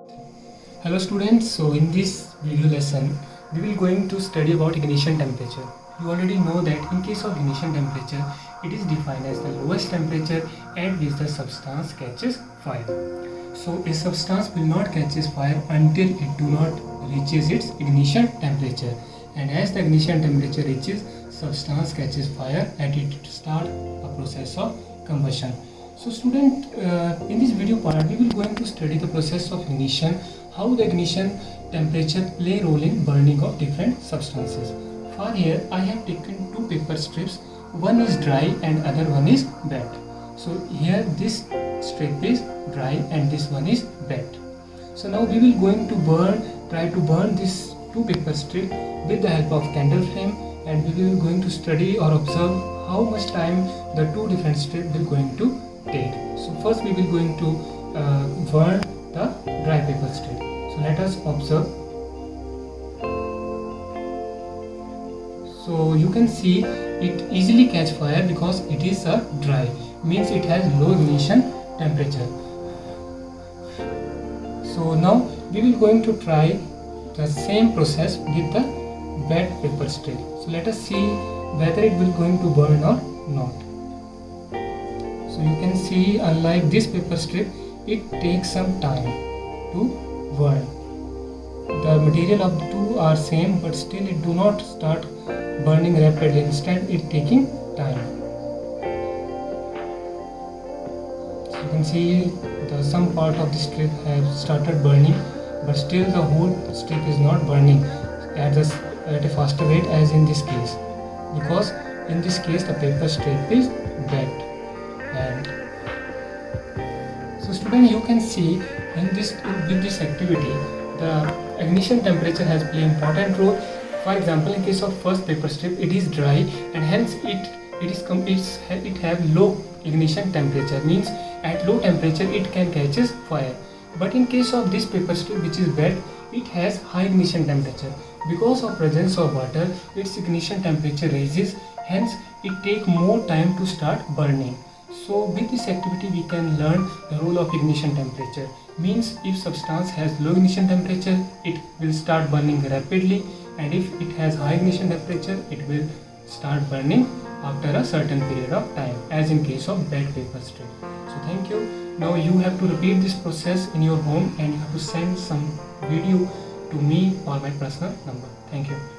Hello students, so in this video lesson we will going to study about ignition temperature. You already know that in case of ignition temperature it is defined as the lowest temperature at which the substance catches fire. So a substance will not catches fire until it do not reaches its ignition temperature, and as the ignition temperature reaches, substance catches fire and it start a process of combustion. So student, in this video part we will going to study the process of ignition, how the ignition temperature play role in burning of different substances. For here I have taken two paper strips, one is dry and other one is wet. So here this strip is dry and this one is wet. So now we will going to try to burn this two paper strip with the help of candle flame, and we will going to study or observe how much time the two different strips will going to take. So first we will going to burn the dry paper strip. So let us observe. So you can see it easily catch fire because it is a dry, means it has low ignition temperature. So now we will going to try the same process with the wet paper strip. So let us see whether it will going to burn or not. So you can see, unlike this paper strip, it takes some time to burn. The material of the two are same, but still it do not start burning rapidly. Instead it taking time. So you can see some part of the strip have started burning, but still the whole strip is not burning at a faster rate as in this case, because in this case the paper strip is wet. And so student, you can see with this activity the ignition temperature has played important role. For example, in case of first paper strip, it is dry and hence it have low ignition temperature, means at low temperature it can catches fire. But in case of this paper strip which is wet, it has high ignition temperature. Because of presence of water, its ignition temperature rises, hence it take more time to start burning. So with this activity we can learn the role of ignition temperature, means if substance has low ignition temperature it will start burning rapidly, and if it has high ignition temperature it will start burning after a certain period of time, as in case of wet paper strip. So thank you. Now you have to repeat this process in your home and you have to send some video to me or my personal number. Thank you.